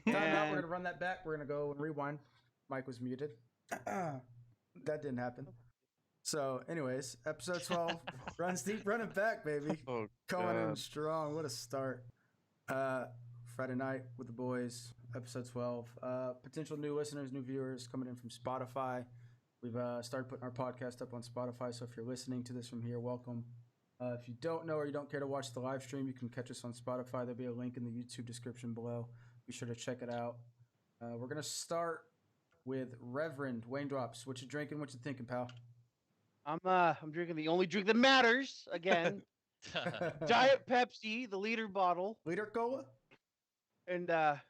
Time out. We're And gonna run that back. We're gonna go and rewind. Mike was muted. That didn't happen. So, anyways, episode 12, runs deep, running back, baby. Oh, Coming in God. strong. What a start. Friday night with the boys, episode 12. Potential new listeners, new viewers coming in from Spotify. We've started putting our podcast up on Spotify, so if you're listening to this from here, welcome. If you don't know or you don't care to watch the live stream, you can catch us on Spotify. There'll be a link in the YouTube description below. Be sure to check it out. We're going to start with Reverend Wayne Drops. What you drinking? What you thinking, pal? I'm drinking the only drink that matters again. Diet Pepsi, the liter bottle. Liter cola? And I've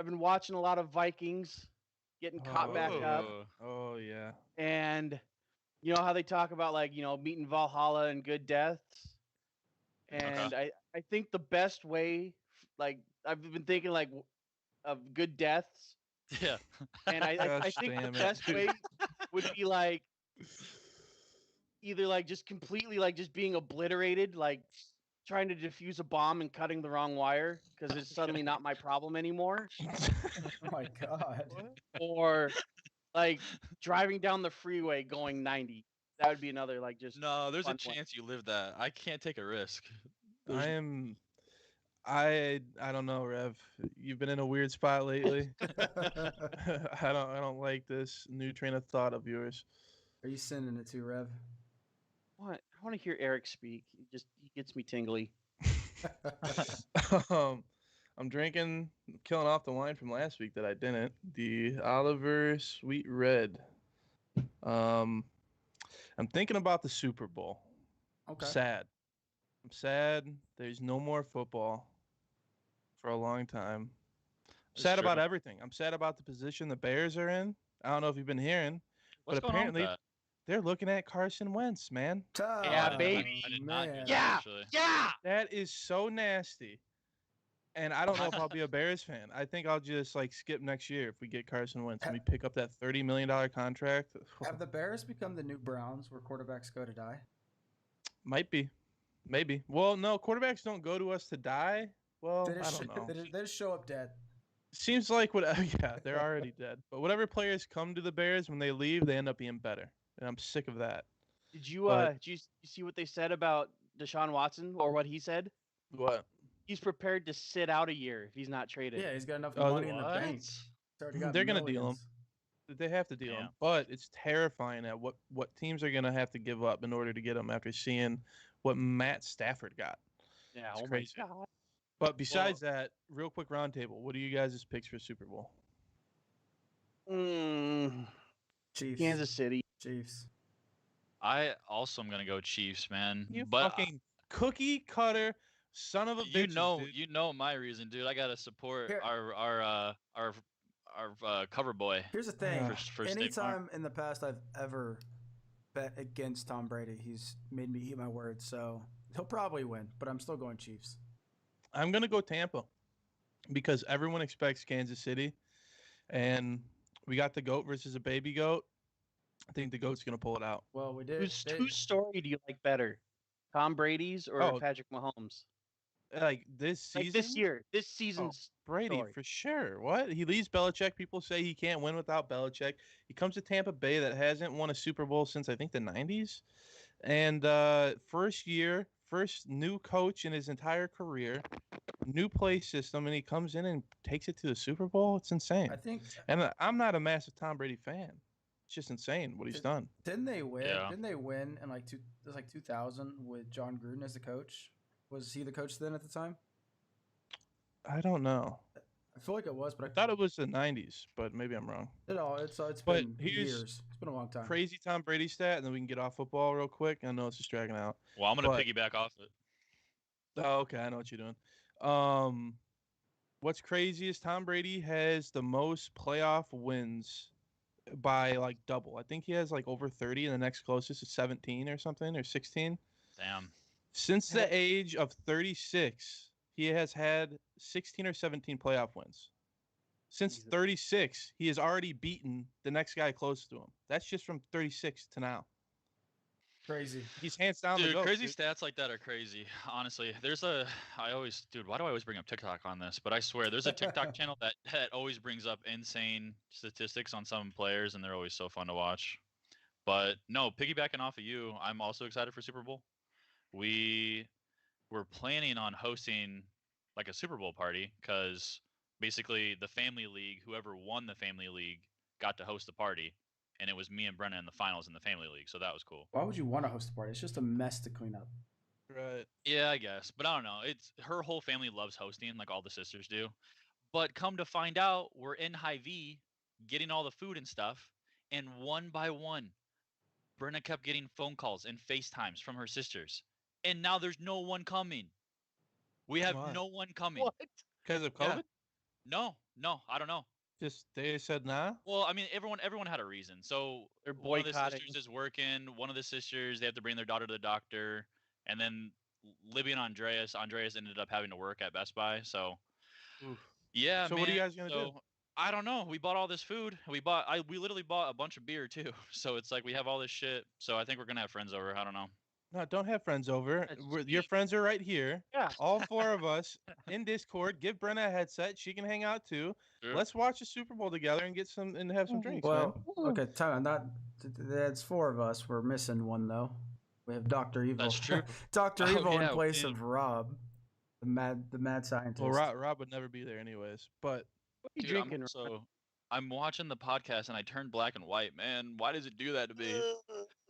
been watching a lot of Vikings getting caught back up. Oh, yeah. And you know how they talk about meeting Valhalla and good deaths? And I think the best way, I've been thinking of good deaths. Yeah. And I think the best way would be either just completely just being obliterated, trying to defuse a bomb and cutting the wrong wire because it's suddenly not my problem anymore. Oh my God. Or driving down the freeway going 90. That would be another just No, there's a fun chance you live that. I can't take a risk. I don't know, Rev. You've been in a weird spot lately. I don't like this new train of thought of yours. Are you sending it to, Rev? What? I want to hear Eric speak. He gets me tingly. I'm drinking, killing off the wine from last week that I didn't. The Oliver Sweet Red. I'm thinking about the Super Bowl. Okay. I'm sad. There's no more football for a long time. I'm sad about everything. I'm sad about the position the Bears are in. I don't know if you've been hearing, What's but going on with apparently that? they're looking at Carson Wentz, man. Yeah, baby. I did not hear Man. that, Yeah, actually. yeah. That is so nasty. And I don't know if I'll be a Bears fan. I think I'll just skip next year if we get Carson Wentz and we pick up that $30 million contract. Have the Bears become the new Browns where quarterbacks go to die? Might be. Maybe. Well, no, quarterbacks don't go to us to die. Well, I don't know. They just show up dead. Seems like yeah, they're already dead. But whatever players come to the Bears, when they leave, they end up being better. And I'm sick of that. Did you see what they said about Deshaun Watson or what he said? What? He's prepared to sit out a year if he's not traded. Yeah, he's got enough money in the What? bank. He's already got They're going to deal him. millions. They have to deal him. But it's terrifying at what teams are going to have to give up in order to get him after seeing what Matt Stafford got. Yeah, It's oh crazy. my God. But besides that, real quick roundtable. What are you guys' picks for Super Bowl? Chiefs. Kansas City. Chiefs. I also am gonna go Chiefs, man. You but fucking cookie cutter son of a bitch. you know my reason, dude. I gotta support Here- our cover boy. Here's the thing. For State Farm. Anytime in the past I've ever bet against Tom Brady, he's made me eat my words. So he'll probably win, but I'm still going Chiefs. I'm going to go Tampa because everyone expects Kansas City. And we got the GOAT versus a baby GOAT. I think the GOAT's going to pull it out. Well, we did. Whose story do you like better? Tom Brady's or Patrick Mahomes? This season? This season's Brady, story. for sure. What? He leaves Belichick. People say he can't win without Belichick. He comes to Tampa Bay that hasn't won a Super Bowl since, I think, the 90s. And first new coach in his entire career, new play system, and he comes in and takes it to the Super Bowl. It's insane. And I'm not a massive Tom Brady fan. It's just insane what he's done. Didn't they win? Yeah. Didn't they win in it was 2000 with John Gruden as the coach? Was he the coach then at the time? I don't know. I feel like it was, but I thought it was the 90s, but maybe I'm wrong. It's been here's years. It's been a long time. Crazy Tom Brady stat, and then we can get off football real quick. I know it's just dragging out. Well, I'm gonna piggyback off it. Oh, okay, I know what you're doing. What's crazy is Tom Brady has the most playoff wins by double. I think he has over 30, and the next closest is 17 or something, or 16. Damn. Since the age of 36, he has had 16 or 17 playoff wins. Since 36, he has already beaten the next guy close to him. That's just from 36 to now. Crazy. He's hands down the Dude, GOAT, crazy dude. stats like that are crazy. Honestly, why do I always bring up TikTok on this? But I swear, there's a TikTok channel that always brings up insane statistics on some players, and they're always so fun to watch. But no, piggybacking off of you, I'm also excited for Super Bowl. We were planning on hosting like a Super Bowl party because basically the family league, whoever won the family league, got to host the party, and it was me and Brenna in the finals in the family league, so that was cool. Why would you want to host a party? It's just a mess to clean up. Right. Yeah, I guess, but I don't know. It's her whole family loves hosting, like all the sisters do. But come to find out, we're in Hy-Vee getting all the food and stuff, and one by one, Brenna kept getting phone calls and FaceTimes from her sisters, and now there's no one coming. We have Why? no one coming. What? Because of Yeah. COVID? No, I don't know. Just they said nah. Well, I mean, everyone had a reason. So They're one of the boycotting. sisters is working. One of the sisters, they have to bring their daughter to the doctor, and then Libby and Andreas ended up having to work at Best Buy. So Oof. yeah, So man. what are you guys gonna do? I don't know. We bought all this food. We literally bought a bunch of beer too. So it's like we have all this shit. So I think we're gonna have friends over. I don't know. No, don't have friends over. That's Your sweet. friends are right here. Yeah. All 4 of us in Discord. Give Brenna a headset. She can hang out too. Sure. Let's watch the Super Bowl together and get some and have some drinks, Well, man. okay, time. That's 4 of us. We're missing one though. We have Dr. Evil. That's true. Dr. Oh, Evil in yeah, place we of Rob, the mad scientist. Well, Rob would never be there anyways. But What are you Dude, drinking? I'm watching the podcast and I turned black and white. Man, why does it do that to me?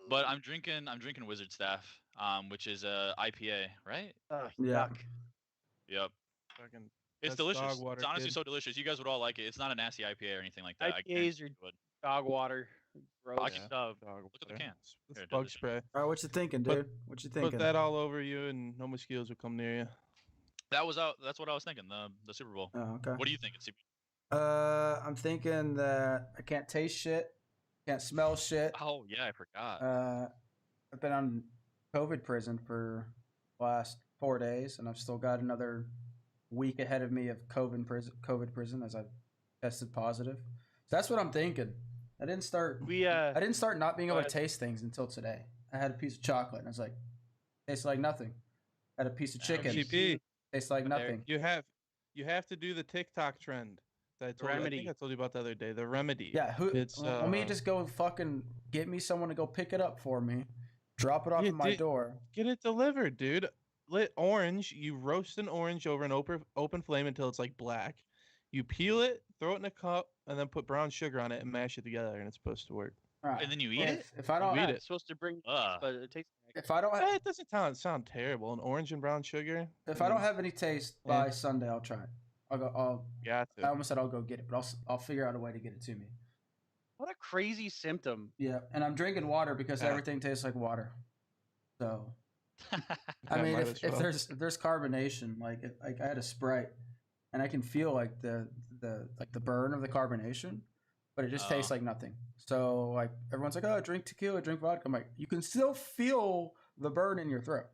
But I'm drinking Wizard Staff, which is a IPA, right? Yeah. Yuck. Yep. fucking It's That's delicious. dog water, It's honestly kid. so delicious. You guys would all like it. It's not a nasty IPA or anything like that. I IPAs guarantee are you would. dog water. Gross. I can dog look at the water. can. It's Here, it does bug this. spray. All right, what you thinking, Put- dude? What you thinking? Put that all over you, and no mosquitoes will come near you. That's what I was thinking. The Super Bowl. Oh, okay. What do you think? It's I'm thinking that I can't taste shit, can't smell shit. Oh yeah, I forgot. I've been on COVID prison for the last 4 days, and I've still got another week ahead of me of COVID prison as I've tested positive. So that's what I'm thinking. I didn't start not being able to taste things until today. I had a piece of chocolate, and I was like, tastes like nothing. I had a piece of chicken, GP, tastes like nothing. you have to do the TikTok trend. That I Remedy. think I told you about the other day. The remedy. Yeah, It's, let me just go fucking get me someone to go pick it up for me, drop it off Yeah, at my dude. door. Get it delivered, dude. Lit orange. You roast an orange over an open flame until it's like black. You peel it, throw it in a cup, and then put brown sugar on it and mash it together, and it's supposed to work. All right. And then you eat it? If I don't, You eat Yeah, it. it's supposed to bring, Ugh. but it tastes like if I don't, It doesn't sound terrible. An orange and brown sugar. if I don't have any taste Yeah. by Sunday, I'll try it. Got I to. almost said I'll go get it, but I'll figure out a way to get it to me. what a crazy symptom. Yeah, and I'm drinking water because Yeah. everything tastes like water. So I That mean, might if as well. there's carbonation, like I had a Sprite, and I can feel like the burn of the carbonation, but it just tastes Oh. like nothing. So like everyone's like, oh, drink tequila, drink vodka. I'm like, you can still feel the burn in your throat.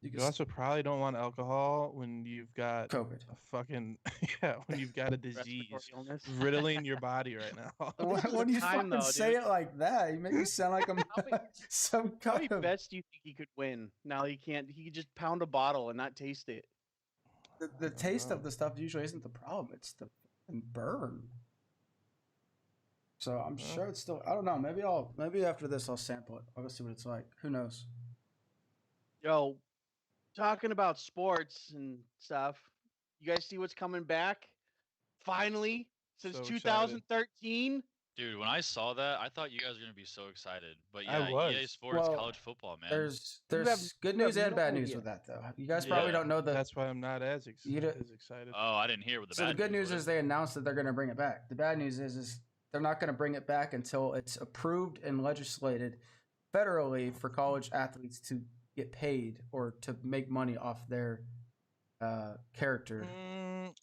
You can You also probably don't want alcohol when you've got COVID. a fucking when you've got a disease Respiratory illness. riddling your body right now. When you time, fucking though, say dude. it like that, you make me sound like I'm How many- some How kind many of. bets do you think he could win? Now he can't. He could just pound a bottle and not taste it. The taste of the stuff usually isn't the problem. It's the fucking burn. So I'm Well. sure it's still. I don't know. Maybe after this I'll sample it. I'll go see what it's like. Who knows? Yo, talking about sports and stuff. You guys see what's coming back? Finally, since So excited. 2013. Dude, when I saw that, I thought you guys were gonna be so excited. But I yeah, EA was. Sports Well, college football, man. There's have- good you news have and bad no news idea. with that though. You guys probably Yeah. don't know the. That's why I'm not as You don't- excited. Oh, I didn't hear what the So the bad good news was. is they announced that they're going to bring it back. The bad news is they're not going to bring it back until it's approved and legislated federally for college athletes to get paid or to make money off their character.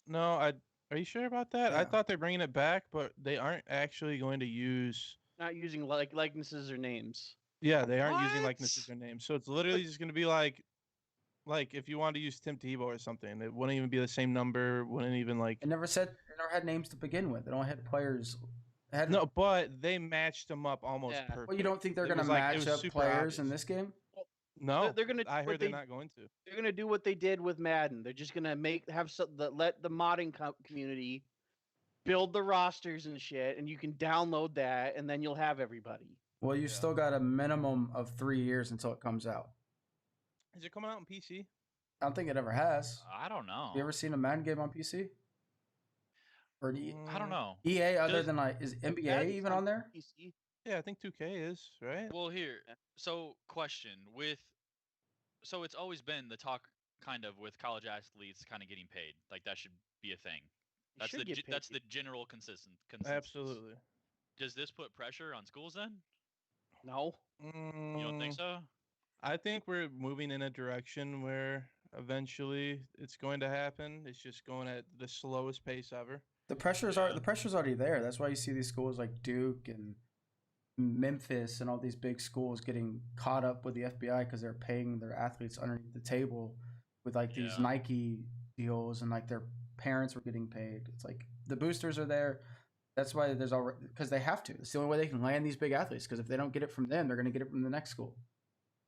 No, are you sure about that? I Yeah. thought they're bringing it back, but they aren't actually going to use. Not using likenesses or names. Yeah, they aren't using What? likenesses or names. So it's literally just going to be like if you wanted to use Tim Tebow or something, it wouldn't even be the same number. Wouldn't even like. It never had names to begin with. It only had players. No, but they matched them up almost Yeah. perfect. Well, you don't think they're It going to was like- it match was up super players in obvious. this game? No, They're gonna. I heard they're not going to. They're gonna do what they did with Madden. They're just gonna let the modding community build the rosters and shit, and you can download that, and then you'll have everybody. Well, you Yeah. still got a minimum of 3 years until it comes out. Is it coming out on PC? I don't think it ever has. I don't know. You ever seen a Madden game on PC? Or I don't know. EA other Does- than like is NBA Madden's even on there? PC. Yeah, I think 2K is, right? Well, here. Yeah. So, question so it's always been the talk kind of with college athletes kind of getting paid. Like that should be a thing. You That's should the get paid. that's the general consensus. Absolutely. Does this put pressure on schools then? No. You don't think so? I think we're moving in a direction where eventually it's going to happen. It's just going at the slowest pace ever. The pressure's already there. That's why you see these schools like Duke and Memphis and all these big schools getting caught up with the FBI because they're paying their athletes underneath the table with like these Yeah. Nike deals, and like their parents were getting paid. It's like the boosters are there. That's why there's already, because they have to. It's the only way they can land these big athletes, because if they don't get it from them, they're going to get it from the next school.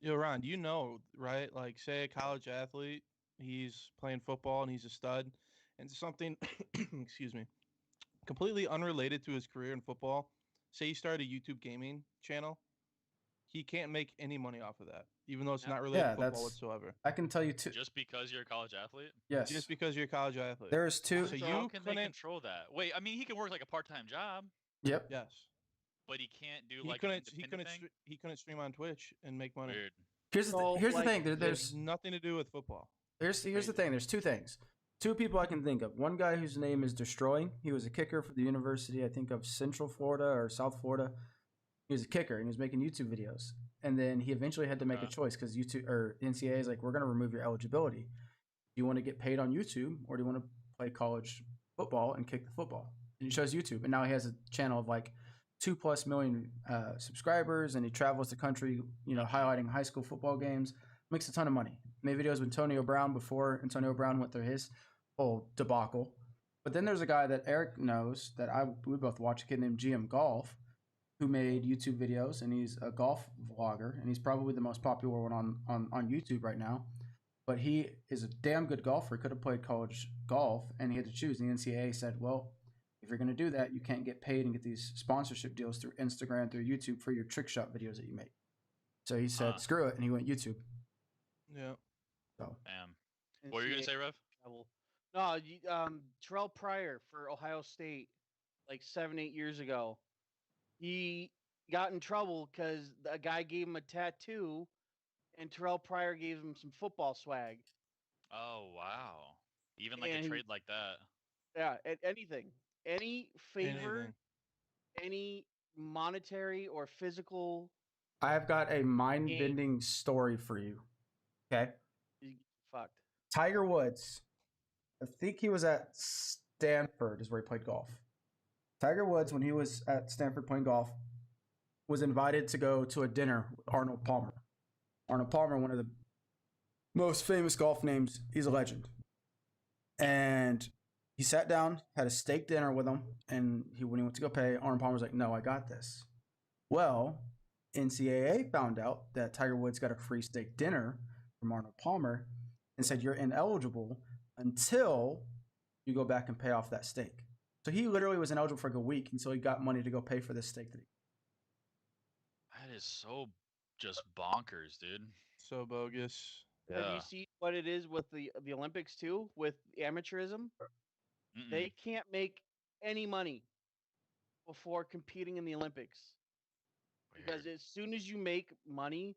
Yo, Ron, you know, right? Like, say a college athlete, he's playing football and he's a stud, and something, excuse me, completely unrelated to his career in football. Say he started a YouTube gaming channel, he can't make any money off of that, even though it's Yeah. not related Yeah, to football that's- whatsoever. I can tell you two. Just because you're a college athlete? Yes. Just because you're a college athlete. There's two. So So you how can they couldn't- control that? Wait, I mean, he can work like a part-time job, Yep. Yes. but he can't do He like couldn't. an independent thing? He couldn't stream on Twitch and make money. Weird. Here's the So, here's like, the thing. There's There's nothing to do with football. here's the crazy. thing. There's two things. Two people I can think of. One guy whose name is Destroying. He was a kicker for the University, I think, of Central Florida or South Florida. He was a kicker and he was making YouTube videos. And then he eventually had to make a Okay. choice because YouTube or NCAA is like, we're going to remove your eligibility. Do you want to get paid on YouTube, or do you want to play college football and kick the football? And he chose YouTube. And now he has a channel of like 2+ million subscribers, and he travels the country, highlighting high school football games. Makes a ton of money. Made videos with Antonio Brown before Antonio Brown went through his whole debacle. But then there's a guy that Eric knows that we both watch, a kid named GM Golf, who made YouTube videos, and he's a golf vlogger, and he's probably the most popular one on YouTube right now. But he is a damn good golfer. He could have played college golf, and he had to choose. And the NCAA said, well, if you're going to do that, you can't get paid and get these sponsorship deals through Instagram, through YouTube for your trick shot videos that you make. So he said, screw it, and he went YouTube. Yeah. So Damn. What were you gonna say, Rev? Travel. No, Terrell Pryor for Ohio State, like 7-8 years ago, he got in trouble because a guy gave him a tattoo, and Terrell Pryor gave him some football swag. Oh wow. Even like And- a trade like that. Yeah, anything, any favor, Anything. any monetary or physical, I've got a mind-bending story for you. Okay. you get fucked. Tiger Woods, I think he was at Stanford is where he played golf. Tiger Woods, when he was at Stanford playing golf, was invited to go to a dinner with Arnold Palmer. Arnold Palmer, one of the most famous golf names, he's a legend. And he sat down, had a steak dinner with him, and when he went to go pay, Arnold Palmer was like, no, I got this. Well, NCAA found out that Tiger Woods got a free steak dinner from Arnold Palmer and said, you're ineligible until you go back and pay off that steak. So he literally was ineligible for like a week until he got money to go pay for this steak. That is so just bonkers, dude. So bogus. Have you seen what it is with the Olympics too, with amateurism? Mm-mm. They can't make any money before competing in the Olympics. Because Weird. as soon as you make money,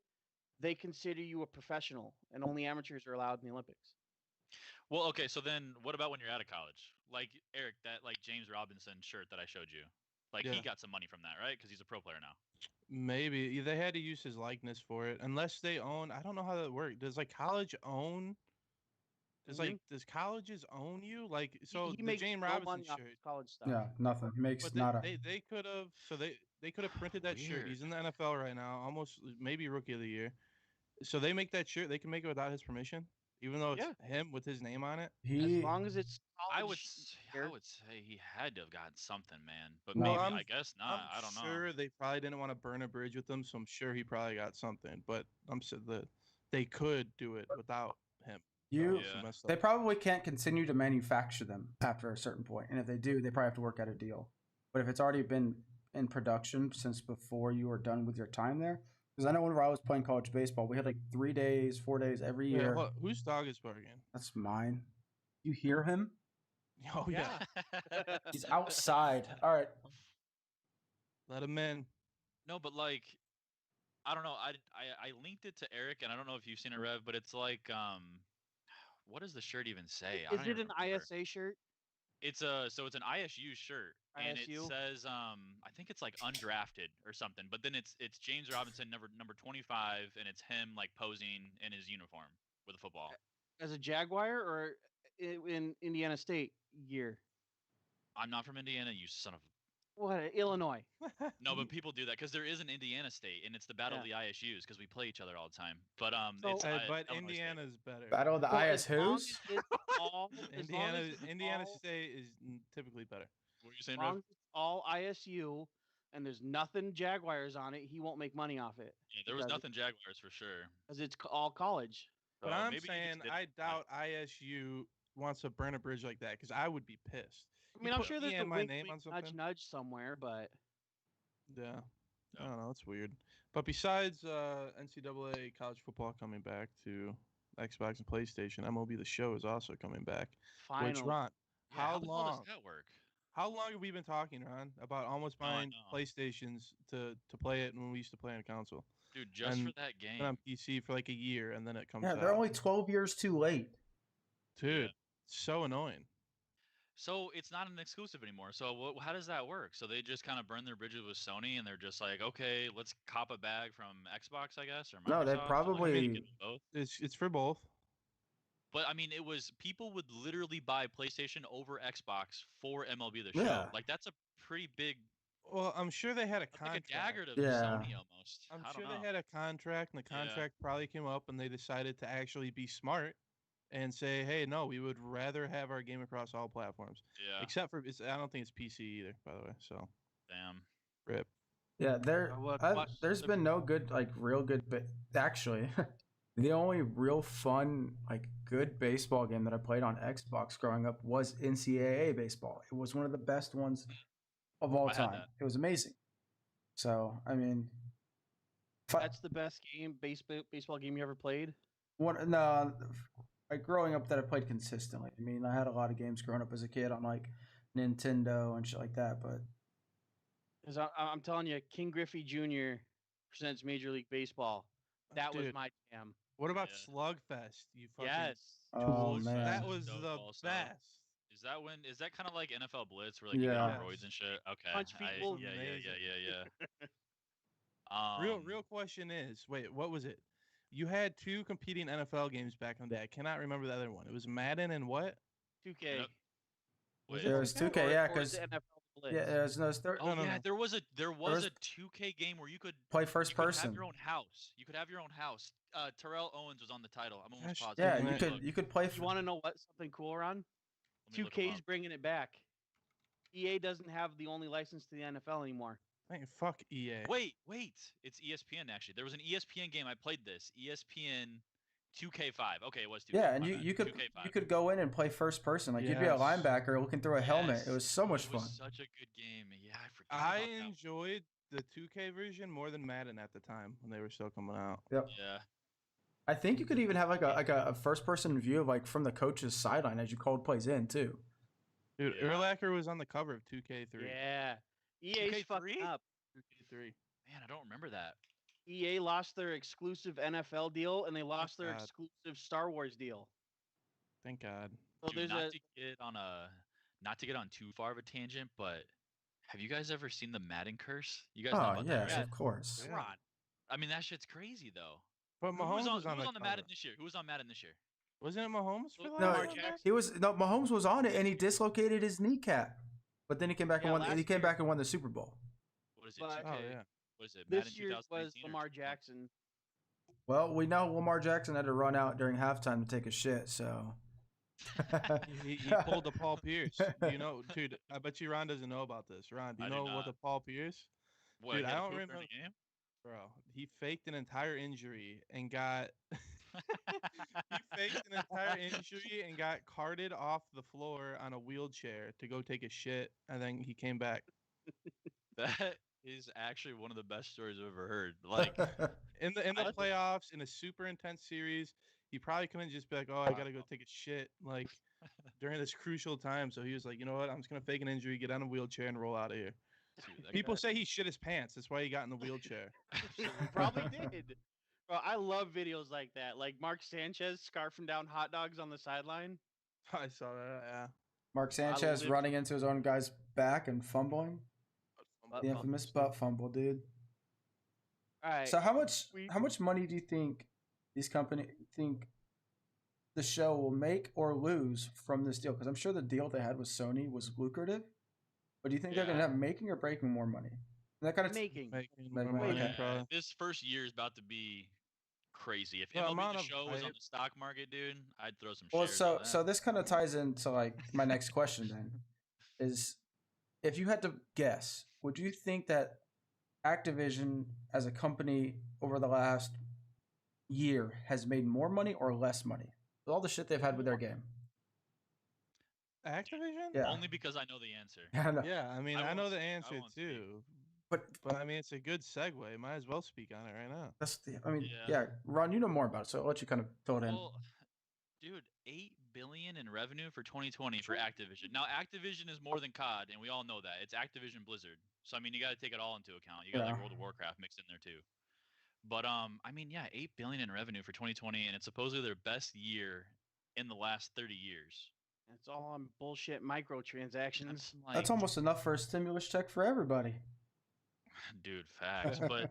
they consider you a professional, and only amateurs are allowed in the Olympics. Well, okay, so then what about when you're out of college? Like Eric, that like James Robinson shirt that I showed you. Like Yeah. he got some money from that, right? Because he's a pro player now. Maybe they had to use his likeness for it, unless they own. I don't know how that works. Does like college own? Does colleges own you? Like so he the makes James no Robinson money off shirt. his college stuff. Yeah, nothing. He makes But nada. they could have. So they could have printed that shirt. Weird. He's in the NFL right now, almost maybe rookie of the year. So they make that shirt. They can make it without his permission, even though it's him with his name on it. He As long as it's I would college say he had to have gotten something, man. But No. maybe I'm- I guess not. I don't know. Sure, they probably didn't want to burn a bridge with him, so I'm sure he probably got something. But I'm sure the they could do it without him. Yeah. They probably can't continue to manufacture them after a certain point, and if they do, they probably have to work out a deal. But if it's already been in production since before you were done with your time there, because I know whenever I was playing college baseball, we had like 3 days, 4 days every year. Yeah, whose dog is barking? That's mine. You hear him? Oh yeah. He's outside. All right. Let him in. No, but like, I don't know. I linked it to Eric, and I don't know if you've seen it, Rev, but it's like, what does the shirt even say? I Is don't it even an remember. ISA shirt? It's an ISU shirt, and it ISU? says I think it's like undrafted or something. But then it's James Robinson number 25, and it's him like posing in his uniform with a football. As a Jaguar or in Indiana State gear? I'm not from Indiana, you son of. What? Illinois. No, but people do that because there is an Indiana State, and it's the battle of the ISUs because we play each other all the time. But it's but Illinois Indiana's better. Battle of the IS who's? Indiana State is typically better. What are you saying, as long Rev? as it's all ISU and there's nothing Jaguars on it, he won't make money off it. Yeah, there was nothing Jaguars for sure. Because it's all college. But So I'm maybe he saying just did I it. doubt ISU wants to burn a bridge like that because I would be pissed. I mean, I'm sure there's a my wink, name wink, on nudge, something. nudge somewhere, but Yeah. I No. don't know. It's weird. But besides NCAA college football coming back to Xbox and PlayStation, MLB The Show is also coming back. finally. Which, Ron, Yeah, how how the hell long? does that work? How long have we been talking, Ron, about almost Oh, I buying know. PlayStations to play it when we used to play on console? Dude, just And for that game. Been on PC for like a year, and then it comes Yeah, out. they're only 12 years too late. Dude, Yeah. so annoying. So it's not an exclusive anymore. So how does that work? So they just kind of burn their bridges with Sony, and they're just like, okay, let's cop a bag from Xbox, I guess, or Microsoft. No, they and, like, probably- make it both. It's for both. But I mean, it was people would literally buy PlayStation over Xbox for MLB The Show. Yeah. Like that's a pretty big, Well, I'm sure they had a that's like a contract. dagger to Yeah. Sony almost. I'm I sure don't know. they had a contract, and the Yeah. contract probably came up, and they decided to actually be smart and say, "Hey, no, we would rather have our game across all platforms, Yeah. except for I don't think it's PC either, by the way." So, Damn. rip. Yeah, there's the- been no good, like, real good. But actually, the only real fun, like, good baseball game that I played on Xbox growing up was NCAA baseball. It was one of the best ones of all I had time. that. It was amazing. So, I mean, That's the best baseball game you ever played. like growing up that I played consistently. I mean, I had a lot of games growing up as a kid on like Nintendo and shit like that, but Because I'm telling you, King Griffey Jr. presents Major League Baseball. That was Dude, my jam. What about Yeah. Slugfest? You fucking Yes. oh tools. man, That was Dope the also. best. Is that kind of like NFL Blitz where like you get Yeah. on roids and shit? Okay. Punch people. Yeah. Amazing. Um, Real question is, wait, what was it? You had two competing NFL games back in the day. I cannot remember the other one. It was Madden and what? 2K. Yep. Was Wait. it was 2K, yeah, Or because the NFL Blitz. yeah, there's no Oh no, yeah, no. there was a was- 2K game where you could play first you could person. have your own house. You could have your own house. Terrell Owens was on the title. I'm almost Gosh, positive. Yeah, Dang you it. could you could play. You want to know what? Something cool, Ron? Let me look 'em 2K's up. bringing it back. EA doesn't have the only license to the NFL anymore. Hey, fuck EA. Wait. It's ESPN actually. There was an ESPN game. I played this. ESPN 2K5. Okay, it was 2K. Yeah, and my you bad. you could 2K5. you could go in and play first person. Like you'd be a Yes. linebacker looking through a helmet. It was so much It was fun. such a good game. Yeah, I forgot. I about that. enjoyed the 2K version more than Madden at the time when they were still coming out. Yep. Yeah. I think you could even have like a first person view of like from the coach's sideline as you called plays in too. Dude, Yeah. Urlacher was on the cover of 2K3. Yeah. EA's fucking 2K3? up. 2K3. Man, I don't remember that. EA lost their exclusive NFL deal and they lost their God. exclusive Star Wars deal. Thank God. So Dude, there's not to get on too far of a tangent, but have you guys ever seen the Madden curse? You guys know Oh about yes, that, right? of course. Yeah. Ron. I mean, that shit's crazy though. But Who Mahomes was on, was on the cover. Madden this year? Who was on Madden this year? Wasn't it Mahomes for No, the No, last Lamar one? Jackson. he was no Mahomes was on it and he dislocated his kneecap, but then he came back Yeah, and won. He last came year. back and won the Super Bowl. What is it? But- 2K? Oh yeah. What is it? Madden This year was 2019 or Lamar 20? Jackson. Well, we know Lamar Jackson had to run out during halftime to take a shit. So He pulled the Paul Pierce. Do you know, dude? I bet you Ron doesn't know about this. Ron, do I you do know what not. the Paul Pierce? What? Dude, he I had a don't poop during remember- the game? Bro, he faked an entire injury and got He faked an entire injury and got carted off the floor on a wheelchair to go take a shit, and then he came back. That is actually one of the best stories I've ever heard. Like, In the playoffs, in a super intense series, he probably couldn't just be like, "Oh, I gotta go take a shit," like during this crucial time. So he was like, "You know what? I'm just gonna fake an injury, get on a wheelchair, and roll out of here." dude, that People guy- say he shit his pants. That's why he got in the wheelchair. He probably did. Bro, I love videos like that. Like Mark Sanchez scarfing down hot dogs on the sideline. I saw that. Yeah. Mark Sanchez lived- running into his own guy's back and fumbling. Butt The fumble. infamous butt fumble, dude. All right. So how much we- money do you think these companies think the show will make or lose from this deal? Because I'm sure the deal they had with Sony was lucrative. But do you think they're going to Yeah. end up making or breaking more money? And that kind of making. Making Making more money, money. probably. This first year is about to be crazy. If The MLB amount The of Show was on hype- the stock market, dude, I'd throw some well. shares. So on that. so this kind of ties into like my next question then is if you had to guess, would you think that Activision as a company over the last year has made more money or less money with all the shit they've had with their game? Activision? Yeah. Only because I know the answer. I know. Yeah, I mean, I I won't know the speak. I answer won't speak. too. But But I mean, it's a good segue. Might as well speak on it right now. that's the. I mean, Yeah. yeah. Ron, you know more about it, so I'll let you kind of fill it in. Well, dude, $8 billion in revenue for 2020 for Activision. Now, Activision is more than COD, and we all know that. It's Activision Blizzard. So I mean, you got to take it all into account. You got like Yeah. World of Warcraft mixed in there too. But I mean, yeah, $8 billion in revenue for 2020, and it's supposedly their best year in the last 30 years. It's all on bullshit microtransactions. That's like, That's almost enough for a stimulus check for everybody. dude, facts. But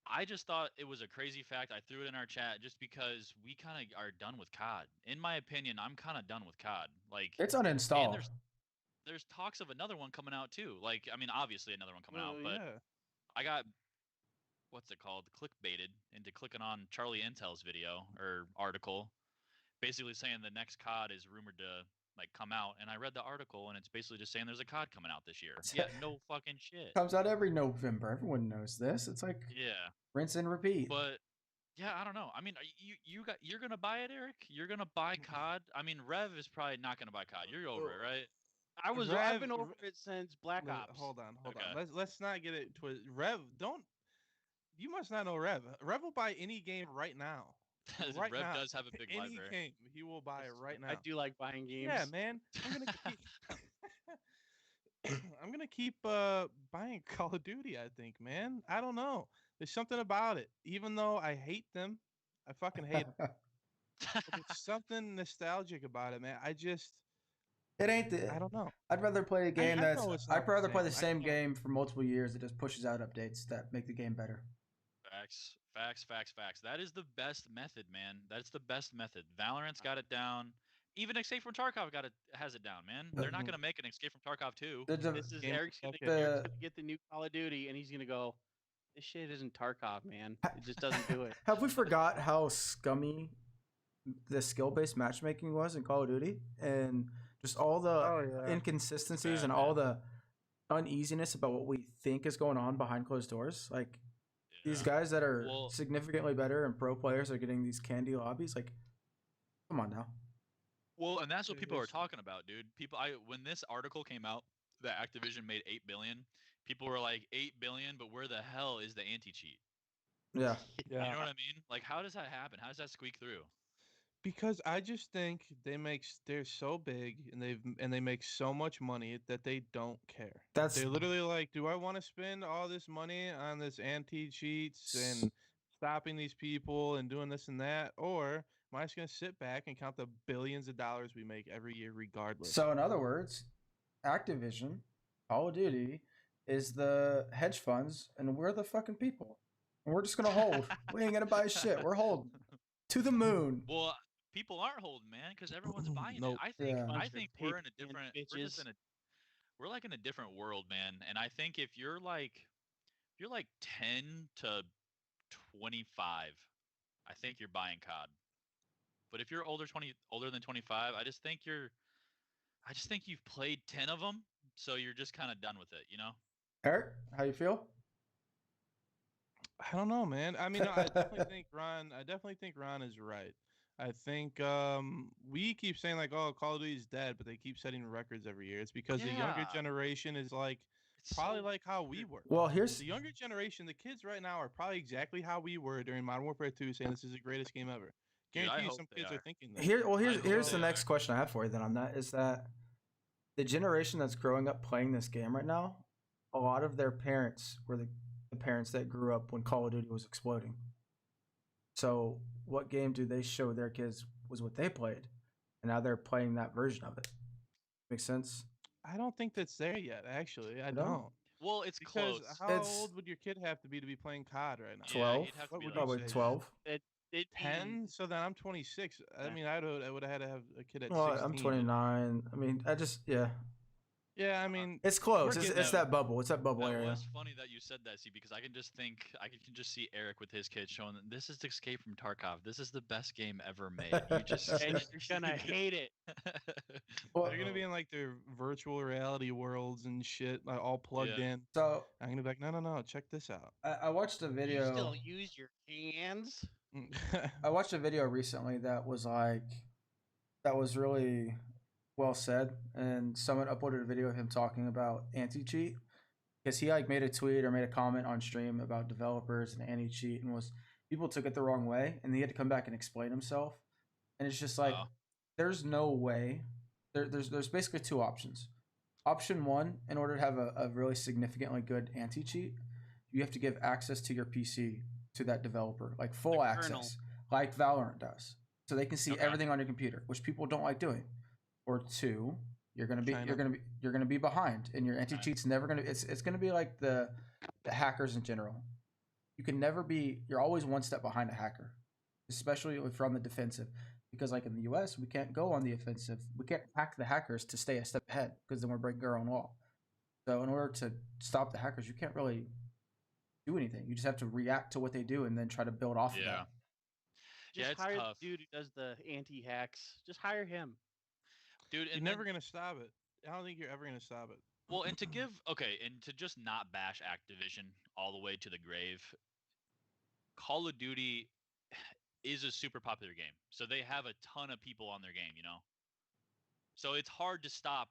I just thought it was a crazy fact. I threw it in our chat just because we kind of are done with COD. In my opinion, I'm kind of done with COD. Like, It's and uninstalled. there's talks of another one coming out too. Like, I mean, obviously another one coming out, but yeah. I got what's it called? Clickbaited into clicking on Charlie Intel's video or article, basically saying the next COD is rumored to like come out. And I read the article, and it's basically just saying there's a COD coming out this year. Yeah, no fucking shit. Comes out every November. Everyone knows this. It's like Yeah, rinse and repeat. but yeah, I don't know. I mean, you're gonna buy it, Eric? You're gonna buy COD? I mean, Rev is probably not gonna buy COD. You're over it, right? I've been over it since Black Ops. Hold on. Okay. Let's not get it twisted. Rev, don't. You must not know Rev. Rev will buy any game right now. Right Rev now. does have a big Any library. game, he will buy it right now. I do like buying games. Yeah, man. I'm gonna keep. I'm gonna keep buying Call of Duty. I think, man. I don't know. There's something about it. Even though I hate them, I fucking hate them. But there's something nostalgic about it, man. It ain't the. I don't know. I'd rather play a game I that's. know it's not I'd the rather play the same. same game for multiple years that just pushes out updates that make the game better. Facts. That is the best method, man. That's the best method. Valorant's got it down. Even Escape from Tarkov has it down, man. They're not Mhm. gonna make an Escape from Tarkov 2. This is Game Eric's gonna, protected. Eric's gonna get the new Call of Duty, and he's gonna go, "This shit isn't Tarkov, man. It just doesn't do it." Have we forgot how scummy the skill-based matchmaking was in Call of Duty, and just all the Oh, yeah. inconsistencies Bad, and all the uneasiness about what we think is going on behind closed doors? Like these Yeah. guys that are Well- significantly better and pro players are getting these candy lobbies. Like, come on now. Well, and that's what people are There's- talking about, dude. When this article came out that Activision made 8 billion, people were like 8 billion, but where the hell is the anti-cheat? Yeah. Yeah. You know what I mean? Like, how does that happen? How does that squeak through? Because I just think they're so big and they make so much money that they don't care. That's They're literally like, do I want to spend all this money on this anti-cheats and stopping these people and doing this and that, or am I just gonna sit back and count the billions of dollars we make every year, regardless? so. In other words, Activision, Call of Duty, is the hedge funds, and we're the fucking people. And we're just gonna hold. We ain't gonna buy shit. We're holding to the moon. Well, people aren't holding, man, because everyone's buying Nope. it. I think Yeah. I think we're in a Paper different bitches. we're like in a different world, man. And I think if you're like 10 to 25, I think you're buying COD. But if you're older than 25, I just think you've played 10 of them, so you're just kind of done with it, you know? Eric, how you feel? I don't know, man. I mean, I definitely think Ron. I definitely think Ron is right. I think we keep saying like, "Oh, Call of Duty is dead," but they keep setting records every year. It's because the younger Yeah. generation is like It's probably so like how we weird. were. Well, here's The younger generation, the kids right now are probably exactly how we were during Modern Warfare 2, saying this is the greatest game ever. Dude, I Guarantee you, hope some they kids are are. thinking that. here's I hope here's they the next are. question I have for you then on that is that the generation that's growing up playing this game right now, a lot of their parents were the parents that grew up when Call of Duty was exploding. So what game do they show their kids was what they played, and now they're playing that version of it? Makes sense? I don't think that's there yet. Actually, I You don't? don't. Well, it's Because close. how It's old would your kid have to be playing COD right now? Yeah, 12. he'd have to What be would like you Probably say? 12. It'd 10? be So then I'm 26. I Yeah. mean, I would have had to have a kid at Well, 16. I'm 29. I mean, yeah. Yeah, I mean, It's we're close. It's getting that bubble. It's that bubble That area. was funny that you said that, see, because I can just see Eric with his kid showing that this is Escape from Tarkov. This is the best game ever made. You just and you're gonna hate it. Well, They're gonna be in like their virtual reality worlds and shit, like, all plugged Yeah. in. so I'm gonna be like, no, check this out. I watched a You video. still use your hands? I watched a video recently that was really well said, and someone uploaded a video of him talking about anti-cheat because he like made a tweet or made a comment on stream about developers and anti-cheat, and was people took it the wrong way, and he had to come back and explain himself, and it's just like Oh. there's no way. There's basically two options. Option one, in order to have a really significantly good anti-cheat, you have to give access to your PC to that developer, like full The access, kernel. like Valorant does, so they can see Okay. everything on your computer, which people don't like doing. Or two, you're gonna China. be behind, and your anti-cheat's never gonna. It's gonna be like the hackers in general. You can never be. You're always one step behind a hacker, especially if you're on the defensive. Because like in the U.S., we can't go on the offensive. We can't hack the hackers to stay a step ahead because then we're breaking our own wall. So in order to stop the hackers, you can't really do anything. You just have to react to what they do and then try to build off of Yeah. that. Just it's hire tough. the dude who does the anti-hacks. Just hire him. Dude, You're and never then, gonna stop it. I don't think you're ever gonna stop it. well, and to just not bash Activision all the way to the grave. Call of Duty is a super popular game, so they have a ton of people on their game, you know. So it's hard to stop.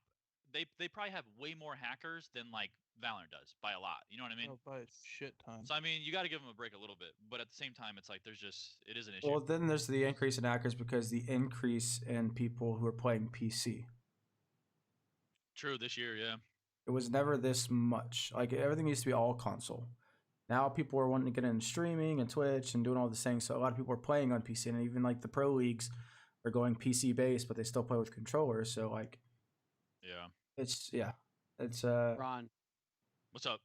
They probably have way more hackers than like Valorant does by a lot. You know what I mean? Oh, by a shit ton. So I mean, you got to give them a break a little bit, but at the same time, it's like it is an issue. Well, then there's the increase in hackers because the increase in people who are playing PC. True, this year, yeah. It was never this much. Like everything used to be all console. Now people are wanting to get into streaming and Twitch and doing all this things. So a lot of people are playing on PC, and even like the pro leagues are going PC based, but they still play with controllers. So like, Yeah. it's Ron, What's up?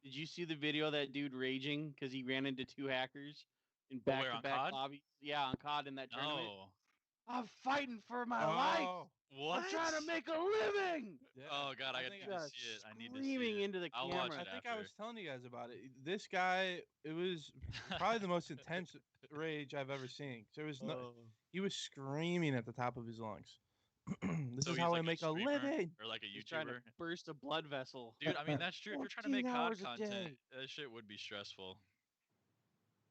did you see the video of that dude raging because he ran into two hackers in Oh, where, on back-to-back COD? lobbies? Yeah, on COD in that tournament. No. I'm fighting for my life. Oh, What? I'm trying to make a living. yeah. Oh god, I think need to Just see it. I need to see screaming it. into the I'll watch camera. it I think after. I was telling you guys about it. This guy, it was probably the most intense rage I've ever seen. There was no, Oh. he was screaming at the top of his lungs. This So is he's how like I make a streamer living. or like a He's trying to YouTuber. burst a blood vessel. Dude, I mean that's true. If you're trying to make 14 COD hours a content, day. that shit would be stressful.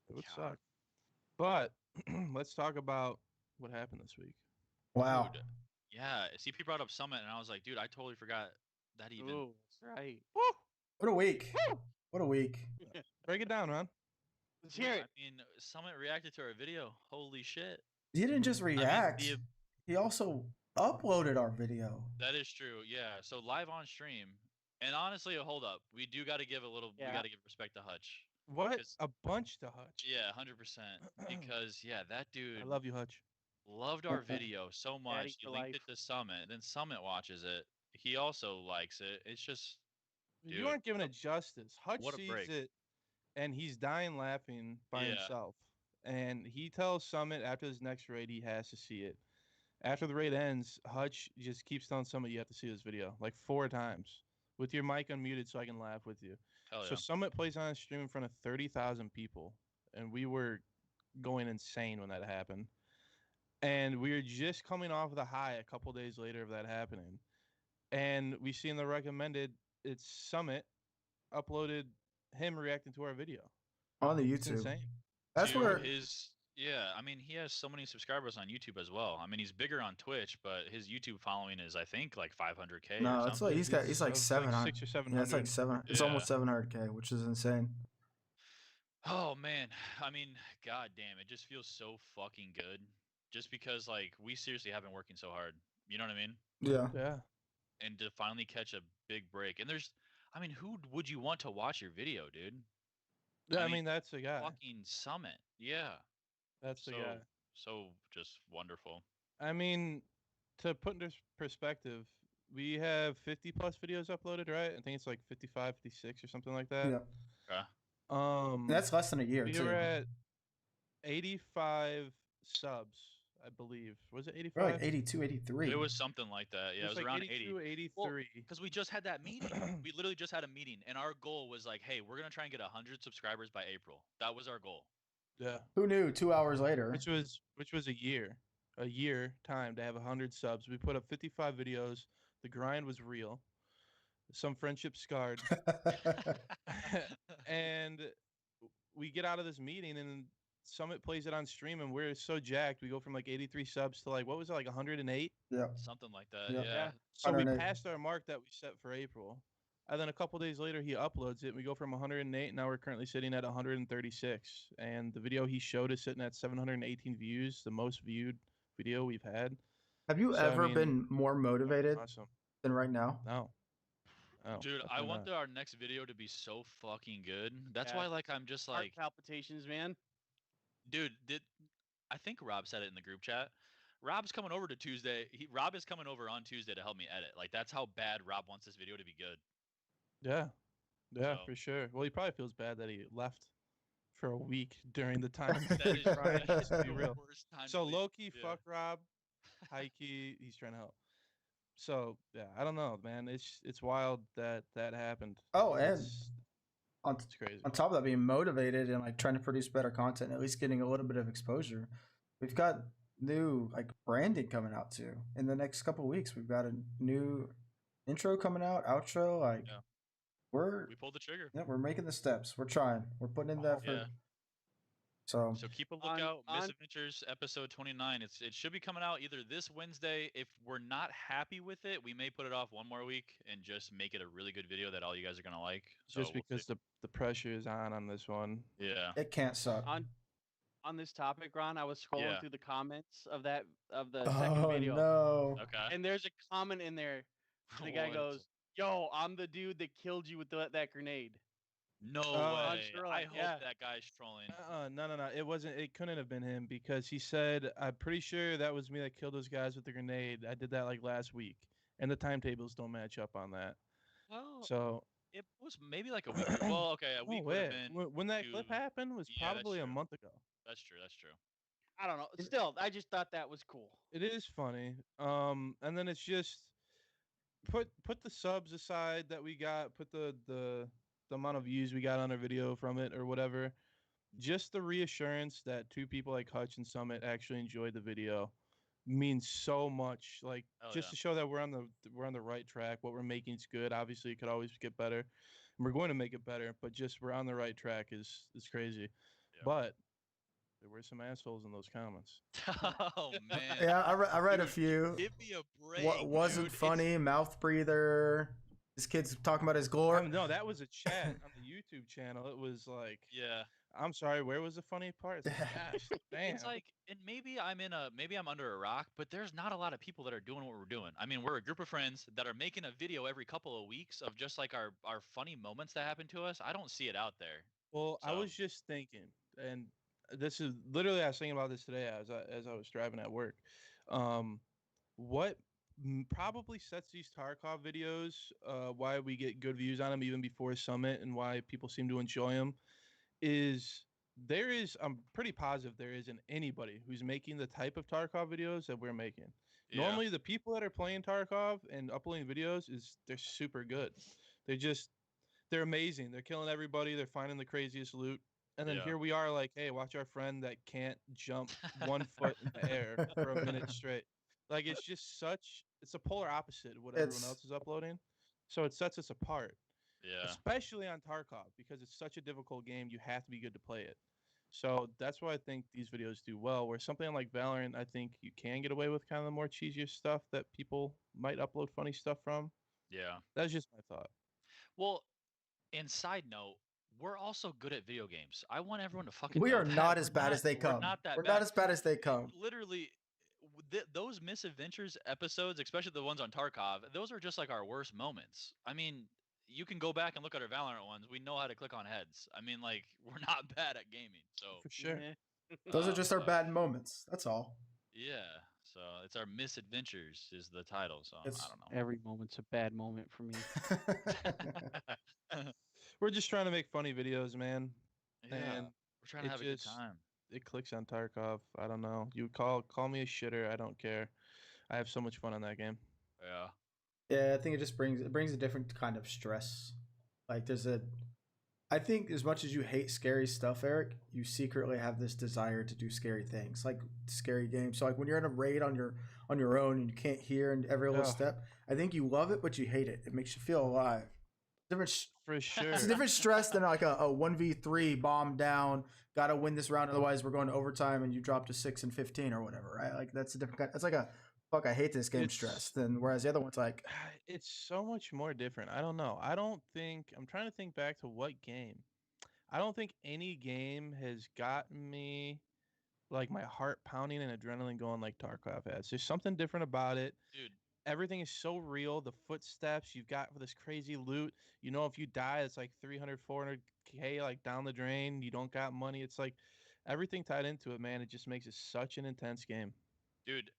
It would God. suck. But let's talk about what happened this week. wow. Dude, yeah. CP brought up Summit, and I was like, dude, I totally forgot that even. Oh, that's right. What a week! What a week! Break it down, Ron. Let's Dude, hear I it. mean, Summit reacted to our video. Holy shit. He didn't just react. the- He also uploaded our video. That is true. Yeah. So live on stream. And honestly, hold up. We do got to give we Yeah. got to give respect to Hutch. What 'Cause- a bunch to Hutch. Yeah, 100%. Because yeah, that dude I love you, Hutch. loved our video so Daddy much. He for linked life. it to Summit. Then Summit watches it. He also likes it. It's just You Dude, aren't giving it justice. Hutch what a sees break. it, and he's dying laughing by Yeah. himself. And he tells Summit after his next raid he has to see it. After the raid ends, Hutch just keeps telling Summit you have to see this video like 4 times with your mic unmuted so I can laugh with you. hell So yeah. Summit plays on a stream in front of 30,000 people, and we were going insane when that happened. And we were just coming off of the high a couple days later of that happening. And we see in the recommended, it's Summit uploaded him reacting to our video. On the It's YouTube. insane. That's Dude, where I mean, he has so many subscribers on YouTube as well. I mean, he's bigger on Twitch, but his YouTube following is, I think, like 500K or no, it's something. like he's like It's 700. 6 or 700. Yeah, it's like 7. It's Yeah. almost 700K, which is insane. Oh man, I mean, god damn, it just feels so fucking good. Just because like we seriously have been working so hard. You know what I mean? Yeah. Yeah. And to finally catch a big break. And I mean, who would you want to watch your video, dude? Yeah, I mean, mean that's the guy. Fucking Summit. Yeah. That's the guy. So just wonderful. I mean, to put into perspective, we have 50 plus videos uploaded, right? I think it's like 55, 56 or something like that. Yeah. Okay. That's less than a year we too. were at 85 subs, I believe. Was it 85? We're like 82, 83. It was something like that. Yeah, it was like around 82, 80. 83. Because we just had that meeting. We literally just had a meeting, and our goal was like, hey, we're gonna try and get 100 subscribers by April. That was our goal. Yeah. Who knew 2 hours later? Which was a year time to have 100 subs. We put up 55 videos. The grind was real. Some friendships scarred. And we get out of this meeting and Summit plays it on stream and we're so jacked. We go from like 83 subs to like, what was it, like 108? Yeah. Something like that. Yeah. Yeah. So we 108. passed our mark that we set for April. And then a couple days later, he uploads it. And we go from 108. Now we're currently sitting at 136. And the video he showed is sitting at 718 views, the most viewed video we've had. Have you So, I ever mean, been more motivated Awesome. than right now? No. Dude, I definitely want not. our next video to be so fucking good. That's Yeah. why, like, I'm just Heart like, palpitations, man. dude, I think Rob said it in the group chat. Rob's coming over to Tuesday. Rob is coming over on Tuesday to help me edit. Like, that's how bad Rob wants this video to be good. Yeah. Yeah, So- for sure. Well, he probably feels bad that he left for a week during the time. That is, Right, that is let's be the real. worst time. So to leave. low key, Yeah. fuck Rob. High key, he's trying to help. So yeah, I don't know, man. It's wild that happened. Oh, and It's on, crazy. on top of that, being motivated and like trying to produce better content, at least getting a little bit of exposure. We've got new like branding coming out too. In the next couple of weeks, we've got a new intro coming out, outro. Like Yeah. We pulled the trigger. we're making the steps. We're trying. We're putting in the effort. Yeah. So So keep a On- lookout. on- Misadventures episode 29. It should be coming out either this Wednesday. If we're not happy with it, we may put it off one more week and just make it a really good video that all you guys are gonna like. So Just we'll because see. the pressure is on this one. Yeah. it can't suck. On this topic, Ron, I was scrolling Yeah. through the comments of the second Oh video, no! Okay. and there's a comment in there. The guy What? goes, "Yo, I'm the dude that killed you with that grenade." No on way. Shoreline, I hope yeah. that guy's trolling. No. It wasn't. It couldn't have been him because he said, "I'm pretty sure that was me that killed those guys with the grenade. I did that like last week, and the timetables don't match up on that." Well, So it was maybe like a week. Well, okay, a no week would have way. been. When that clip two- happened was Yeah, that's probably a true. month ago. That's true. That's true. I don't know. Still, I just thought that was cool. It is funny. And then it's just put the subs aside that we got, put the amount of views we got on our video from it or whatever. Just the reassurance that two people like Hutch and Summit actually enjoyed the video means so much. Like Oh, just yeah. to show that we're on the right track. What we're making is good. Obviously, it could always get better. And we're going to make it better, but just we're on the right track is crazy. Yeah. But there were some assholes in those comments. Oh man. Yeah, I read a Dude, few. Give me a break. What wasn't dude. funny? Mouth breather. This kid's talking about his glory. No, that was a chat on the YouTube channel. It was like, Yeah. I'm sorry, where was the funny part? It's like, gosh, damn. It's like, and maybe I'm under a rock, but there's not a lot of people that are doing what we're doing. I mean, we're a group of friends that are making a video every couple of weeks of just like our funny moments that happen to us. I don't see it out there. Well, I So- was just thinking, and this is literally I was thinking about this today as I was driving at work. What probably sets these Tarkov videos, why we get good views on them even before Summit, and why people seem to enjoy them, is I'm pretty positive there isn't anybody who's making the type of Tarkov videos that we're making. Yeah. Normally, the people that are playing Tarkov and uploading videos they're super good. They're amazing. They're killing everybody. They're finding the craziest loot. And then Yeah. here we are, like, hey, watch our friend that can't jump 1 foot in the air for a minute straight. Like, it's just it's a polar opposite of what everyone It's- else is uploading. So it sets us apart. Yeah. especially on Tarkov, because it's such a difficult game. You have to be good to play it. So that's why I think these videos do well. Where something like Valorant, I think you can get away with kind of the more cheesier stuff that people might upload funny stuff from. Yeah. That's just my thought. Well, and side note, we're also good at video games. I want everyone to fucking We know are that. not as bad as they We're come. not that We're bad. not as bad as they come. Literally, those misadventures episodes, especially the ones on Tarkov, those are just like our worst moments. I mean, you can go back and look at our Valorant ones. We know how to click on heads. I mean, like, we're not bad at gaming. So For sure. Those are just our but- bad moments. That's all. Yeah. So it's our misadventures is the title. So It's- I don't know. Every moment's a bad moment for me. We're just trying to make funny videos, man. Yeah. And We're trying to it have a good just- time. it clicks on Tarkov. I don't know. You call me a shitter. I don't care. I have so much fun on that game. Yeah. Yeah, I think it just brings a different kind of stress. Like I think as much as you hate scary stuff, Eric, you secretly have this desire to do scary things, like scary games. So like when you're in a raid on your own and you can't hear and every little Ugh. step, I think you love it, but you hate it. It makes you feel alive. For sure. It's a different stress than like a 1v3 bomb down. Got to win this round, otherwise we're going to overtime, and you drop to 6 and 15 or whatever, right? Like that's a different kind. It's like a fuck. I hate this game It's- stress. Then whereas the other one's like, It's so much more different. I don't know. I don't think I'm trying to think back to what game. I don't think any game has gotten me like my heart pounding and adrenaline going like Tarkov has. There's something different about it. Dude. Everything is so real. The footsteps you've got for this crazy loot. You know, if you die, it's like 300, 400K like down the drain. You don't got money. It's like everything tied into it, man. It just makes it such an intense game. Dude,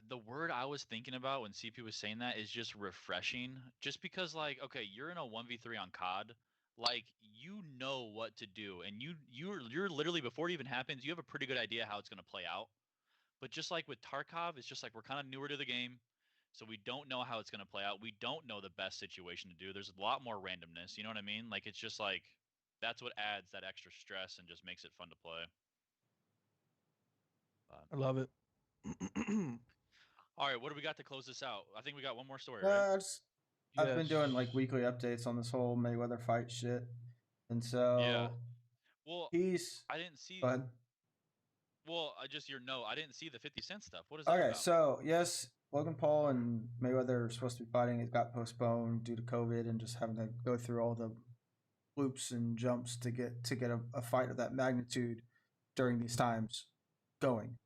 the word I was thinking about when CP was saying that is just refreshing. Just because, like, okay, you're in a 1v3 on COD, like you know what to do, and you're literally before it even happens, you have a pretty good idea how it's gonna play out. But just like with Tarkov, it's just like we're kind of newer to the game, so we don't know how it's gonna play out. We don't know the best situation to do. There's a lot more randomness. You know what I mean? Like it's just like that's what adds that extra stress and just makes it fun to play. I love it. All right, what do we got to close this out? I think we got one more story, right? I've been doing like Yes. weekly updates on this whole Mayweather fight shit, and so Yeah. Well, he's. I didn't see. Go ahead. Well, I didn't see the 50 Cent stuff. What is that Okay, about? so yes, Logan Paul and Mayweather are supposed to be fighting. It got postponed due to COVID and just having to go through all the loops and jumps to get a fight of that magnitude during these times going.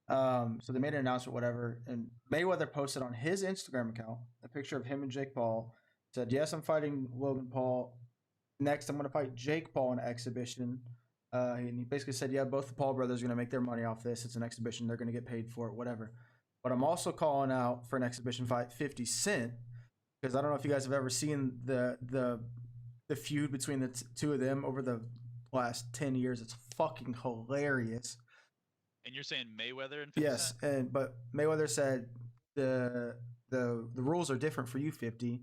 So they made an announcement, whatever, and Mayweather posted on his Instagram account a picture of him and Jake Paul. Said, "Yes, I'm fighting Logan Paul. Next, I'm going to fight Jake Paul in an exhibition." And he basically said, "Yeah, both the Paul brothers are going to make their money off this. It's an exhibition. They're going to get paid for it, whatever." But I'm also calling out for an exhibition fight 50 Cent, because I don't know if you guys have ever seen the feud between the two of them over the last 10 years. It's fucking hilarious. And you're saying Mayweather and 50 Yes, Cent? but Mayweather said the rules are different for you, 50.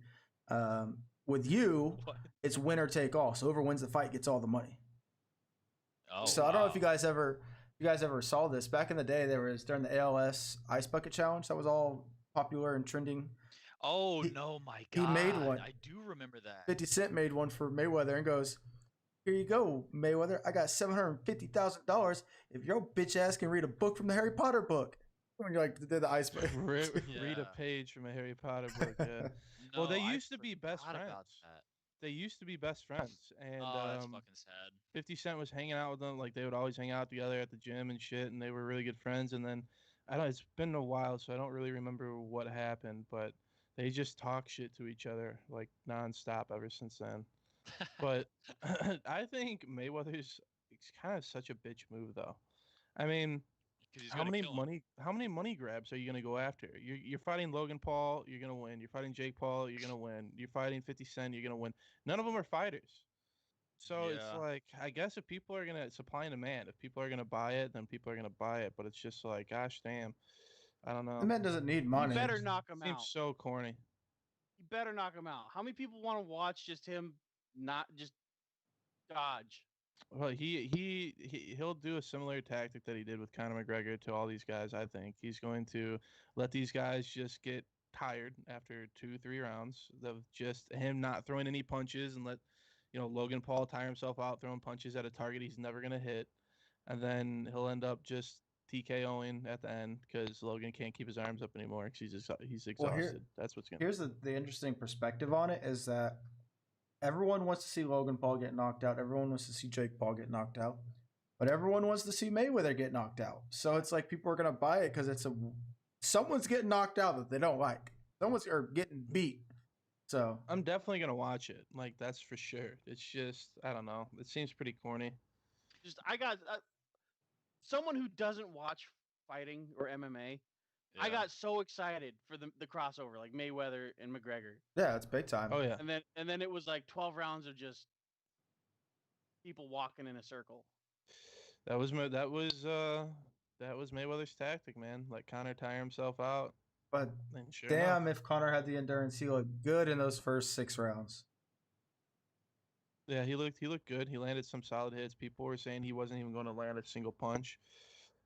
With you, What? it's winner take all. So whoever wins the fight gets all the money. Oh, So I don't know if wow. you guys ever saw this. Back in the day, there was during the ALS Ice Bucket Challenge that was all popular and trending. Oh he- no, my he God! made one. I do remember that. 50 Cent made one for Mayweather and goes, "Here you go, Mayweather. I got $750,000 if your bitch ass can read a book from the Harry Potter book." When you're like the Ice Bucket. Read a Yeah. page from a Harry Potter book. Yeah. No, Well, they I used to be best forgot friends. about that. They used to be best friends, and Oh, that's fucking sad. 50 Cent was hanging out with them. Like they would always hang out together at the gym and shit, and they were really good friends. And then I don't. It's been a while, so I don't really remember what happened, but they just talk shit to each other like nonstop ever since then. But I think Mayweather's it's kind of such a bitch move, though. I mean, 'Cause he's how gonna many kill him. money grabs are you gonna go after? You're fighting Logan Paul, you're gonna win. You're fighting Jake Paul, you're gonna win. You're fighting 50 Cent, you're gonna win. None of them are fighters. So it's Yeah. like I guess if people are gonna supply and demand, if people are gonna buy it, then people are gonna buy it. But it's just like, gosh damn, I don't The know. man doesn't need You money. better knock him Seems out. so corny. You better knock him out. How many people want to watch just him not just dodge? Well, he'll do a similar tactic that he did with Conor McGregor to all these guys. I think he's going to let these guys just get tired after 2-3 rounds of just him not throwing any punches and let Logan Paul tire himself out throwing punches at a target he's never gonna hit, and then he'll end up just TKOing at the end because Logan can't keep his arms up anymore because he's exhausted. Well, That's what's gonna. Here's the interesting perspective on it is that everyone wants to see Logan Paul get knocked out. Everyone wants to see Jake Paul get knocked out. But everyone wants to see Mayweather get knocked out. So it's like people are going to buy it because someone's getting knocked out that they don't like. Someone's getting beat. So I'm definitely going to watch it. Like, that's for sure. It's just, I don't know. It seems pretty corny. I got someone who doesn't watch fighting or MMA. I got so excited for the crossover, like Mayweather and McGregor. Yeah, it's big time. Oh yeah. And then it was like 12 rounds of just people walking in a circle. That was Mayweather's tactic, man. Like Conor tire himself out. But sure damn, enough, if Conor had the endurance, he looked good in those first 6 rounds. Yeah, he looked good. He landed some solid hits. People were saying he wasn't even going to land a single punch,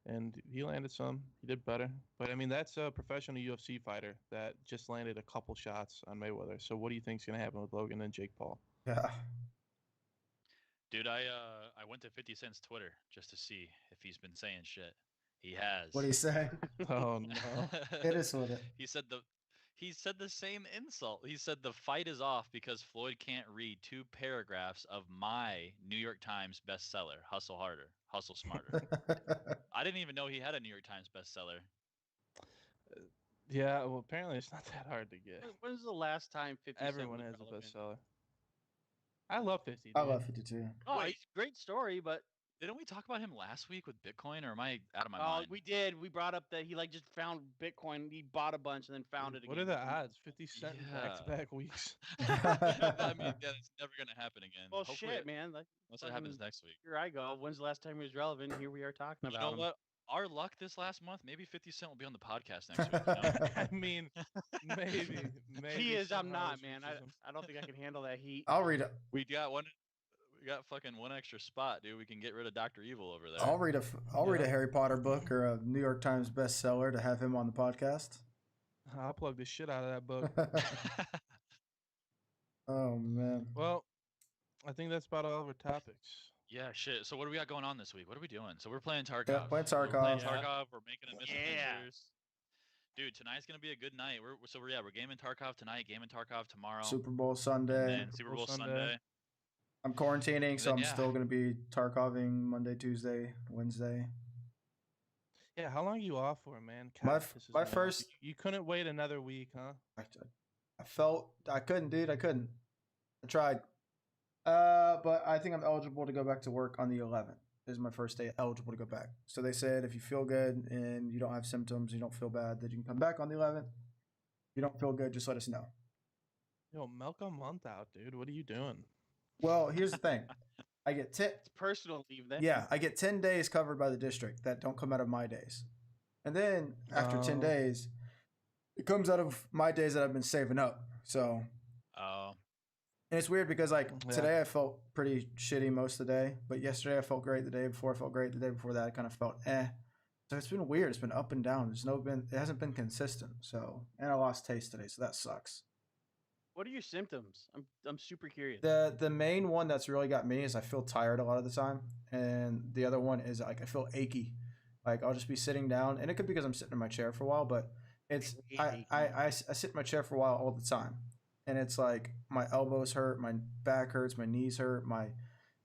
and he landed some. He did better. But I mean, that's a professional UFC fighter that just landed a couple shots on Mayweather. So what do you think's going to happen with Logan and Jake Paul? Yeah. Dude, I went to 50 Cent's Twitter just to see if he's been saying shit. He has. What do you say? Oh no. It is with it. He said the same insult. He said the fight is off because Floyd can't read 2 paragraphs of my New York Times bestseller, Hustle Harder, Hustle Smarter. I didn't even know he had a New York Times bestseller. Yeah, well, apparently it's not that hard to get. When's the last time 50 Everyone Cent has was a relevant? bestseller. I love 50. I dude. love 52. Oh, Wait. it's a great story, but Didn't we talk about him last week with Bitcoin, or am I out of my mind? we did. We brought up that he like just found Bitcoin. He bought a bunch and then found it again. What are the odds? 50 Cent in Yeah. back-to-back weeks. I mean, yeah, it's never gonna happen again. Well, Hopefully shit, man. Like, unless it happens fucking- next week. here I go. When's the last time he was relevant? Here we are talking You about know him. what? Our luck this last month, maybe 50 Cent will be on the podcast next week. You know? I mean, maybe. He is. I'm somehow not, this man. reaches him. I don't think I can handle that heat. I'll read it. We got fucking one extra spot, dude. We can get rid of Dr. Evil over there. I'll read a Harry Potter book or a New York Times bestseller to have him on the podcast. I'll plug the shit out of that book. Oh man. Well, I think that's about all of our topics. Yeah, shit. So what do we got going on this week? What are we doing? So we're playing Tarkov. Yeah, playing We're playing Tarkov. Tarkov. We're making a Yeah. Misadventures. Dude, tonight's gonna be a good night. We're gaming Tarkov tonight, gaming Tarkov tomorrow, Super Bowl and Sunday. then Super Bowl Sunday. I'm quarantining, so then, I'm yeah. still gonna be Tarkoving Monday, Tuesday, Wednesday. Yeah, how long are you off for, man? My God, f- pisses my me off. first- You couldn't wait another week, huh? I felt I couldn't, dude. I couldn't. I tried. But I think I'm eligible to go back to work on the 11th. This is my first day eligible to go back. So they said if you feel good and you don't have symptoms, you don't feel bad, that you can come back on the 11th. If you don't feel good, just let us know. Yo, milk a month out, dude. What are you doing? Well, here's the thing. I get 10. It's personal leave then. Yeah, I get 10 days covered by the district that don't come out of my days. And then after 10 Oh. days, it comes out of my days that I've been saving up. So, Oh, and it's weird because like Yeah. today I felt pretty shitty most of the day, but yesterday I felt great. The day before I felt great. The day before that I kind of felt eh. So it's been weird. It's been up and down. It hasn't been consistent. So, and I lost taste today, so that sucks. What are your symptoms? I'm super curious. The main one that's really got me is I feel tired a lot of the time, and the other one is like I feel achy. Like I'll just be sitting down, and it could be because I'm sitting in my chair for a while, but it's I sit in my chair for a while all the time, and it's like my elbows hurt, my back hurts, my knees hurt, my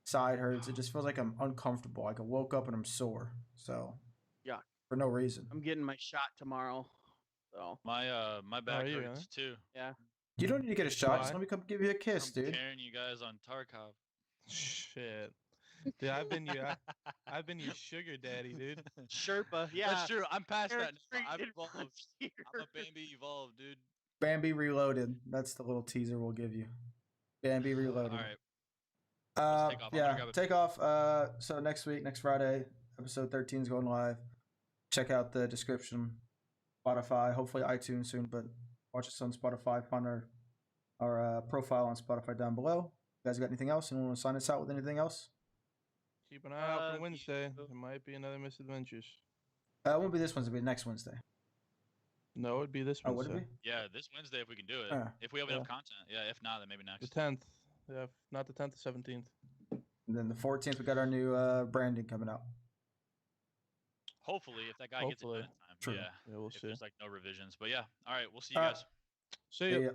side hurts. It just feels like I'm uncomfortable. Like I woke up and I'm sore. So Yeah. for no reason. I'm getting my shot tomorrow. So my back are you hurts too. You don't need to get a shot. Just Why? let me come give you a kiss, I'm dude. carrying you guys on Tarkov. Shit. Dude, I've been your sugar daddy, dude. Sherpa, yeah. That's true. I'm past that Aaron's now. I'm freaking evolved. first year. I'm a Bambi evolved, dude. Bambi Reloaded. That's the little teaser we'll give you. Bambi Reloaded. All right. Let's take off. I'm gonna Yeah, grab a take off. So next week, next Friday, episode 13 is going live. Check out the description. Spotify, hopefully iTunes soon, but watch us on Spotify. Find our profile on Spotify down below. You guys got anything else? Anyone want to sign us out with anything else? Keep an eye out for you- Wednesday. There might be another misadventures. It won't be this Wednesday, it'll be next Wednesday. No, it'd be this Oh, would it Wednesday. be? Yeah, this Wednesday if we can do it. Yeah. If we have Yeah. enough content. Yeah, if not, then maybe The next. 10th. Yeah, not the 10th, the 17th. And then the 14th, we got our new branding coming out. Hopefully, if that guy gets it done in time. True. Yeah. Yeah, we'll If see. there's like no revisions. But yeah. All right, we'll see you All right. guys. See See ya. ya.